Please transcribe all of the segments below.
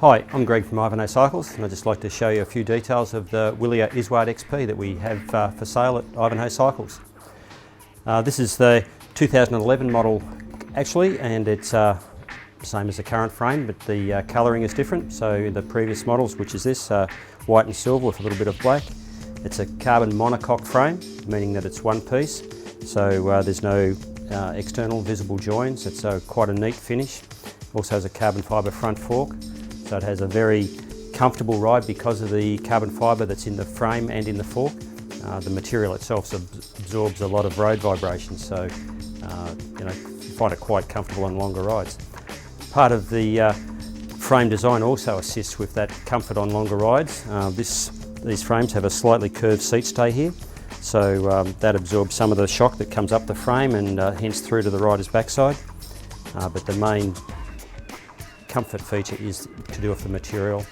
Hi, I'm Greg from Ivanhoe Cycles, and I'd just like to show you a few details of the Wilier Izoard XP that we have for sale at Ivanhoe Cycles. This is the 2011 model actually, and it's same as the current frame, but the colouring is different. So the previous models, which is this, white and silver with a little bit of black. It's a carbon monocoque frame, meaning that it's one piece, so there's no external visible joins. It's quite a neat finish. Also has a carbon fibre front fork. So it has a very comfortable ride because of the carbon fibre that's in the frame and in the fork. The material itself absorbs a lot of road vibrations, so you find it quite comfortable on longer rides. Part of the frame design also assists with that comfort on longer rides. These frames have a slightly curved seat stay here, so that absorbs some of the shock that comes up the frame and hence through to the rider's backside. But the main comfort feature is to do with the material,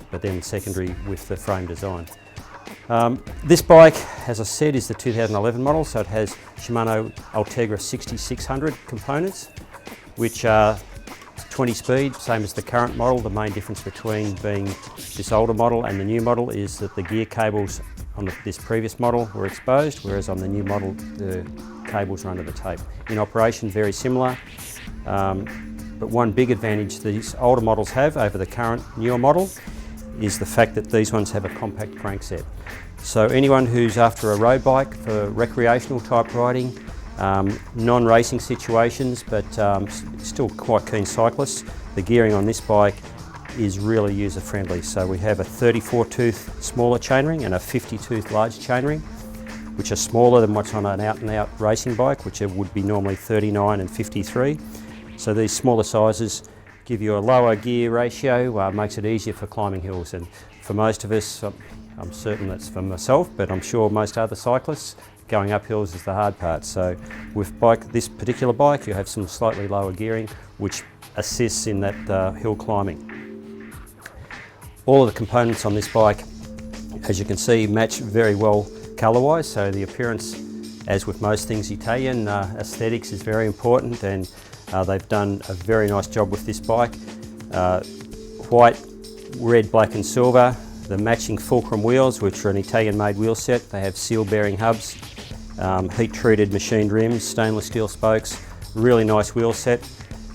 but then secondary with the frame design. This bike, as I said, is the 2011 model, so it has Shimano Ultegra 6600 components, which are 20 speed, same as the current model. The main difference between being this older model and the new model is that the gear cables on this previous model were exposed, whereas on the new model the cables are under the tape. In operation, very similar. But one big advantage these older models have over the current newer model is the fact that these ones have a compact crankset. So anyone who's after a road bike for recreational type riding, non-racing situations, but still quite keen cyclists, the gearing on this bike is really user friendly. So we have a 34 tooth smaller chainring and a 50 tooth large chainring, which are smaller than what's on an out and out racing bike, which would be normally 39 and 53. So these smaller sizes give you a lower gear ratio, makes it easier for climbing hills, and for most of us, I'm certain that's for myself, but I'm sure most other cyclists, going up hills is the hard part. So with this particular bike, you have some slightly lower gearing, which assists in that hill climbing. All of the components on this bike, as you can see, match very well colour-wise, so the appearance, as with most things Italian, aesthetics is very important, and they've done a very nice job with this bike. White, red, black and silver. The matching fulcrum wheels, which are an Italian-made wheel set. They have seal-bearing hubs, heat-treated machined rims, stainless steel spokes. Really nice wheel set.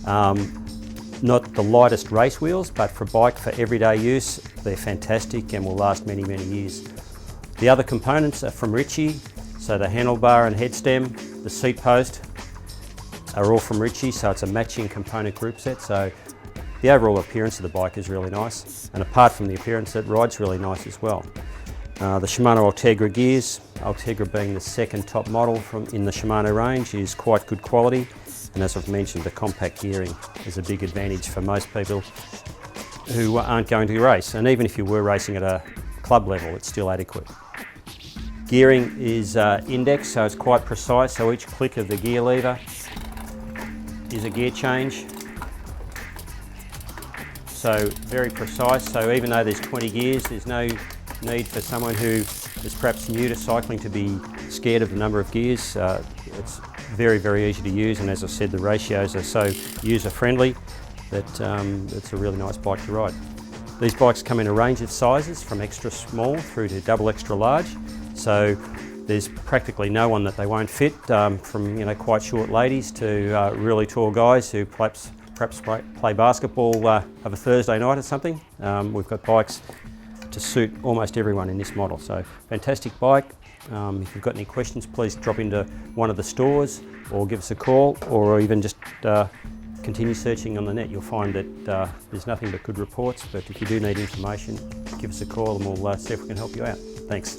Not the lightest race wheels, but for bike for everyday use, they're fantastic and will last many, many years. The other components are from Ritchie, so the handlebar and head stem, the seat post, are all from Ritchie, so it's a matching component group set. So the overall appearance of the bike is really nice, and apart from the appearance, it rides really nice as well. The Shimano Ultegra gears, Ultegra being the second top model in the Shimano range, is quite good quality, and as I've mentioned, the compact gearing is a big advantage for most people who aren't going to race, and even if you were racing at a club level, it's still adequate. Gearing is indexed, so it's quite precise, so each click of the gear lever is a gear change, so very precise. So even though there's 20 gears, there's no need for someone who is perhaps new to cycling to be scared of the number of gears. It's very, very easy to use, and as I said, the ratios are so user friendly that it's a really nice bike to ride. These bikes come in a range of sizes from extra small through to double extra large, so there's practically no one that they won't fit, from quite short ladies to really tall guys who perhaps play basketball of a Thursday night or something. We've got bikes to suit almost everyone in this model, so fantastic bike. If you've got any questions, please drop into one of the stores or give us a call, or even just continue searching on the net. You'll find that there's nothing but good reports, but if you do need information, give us a call and we'll see if we can help you out. Thanks.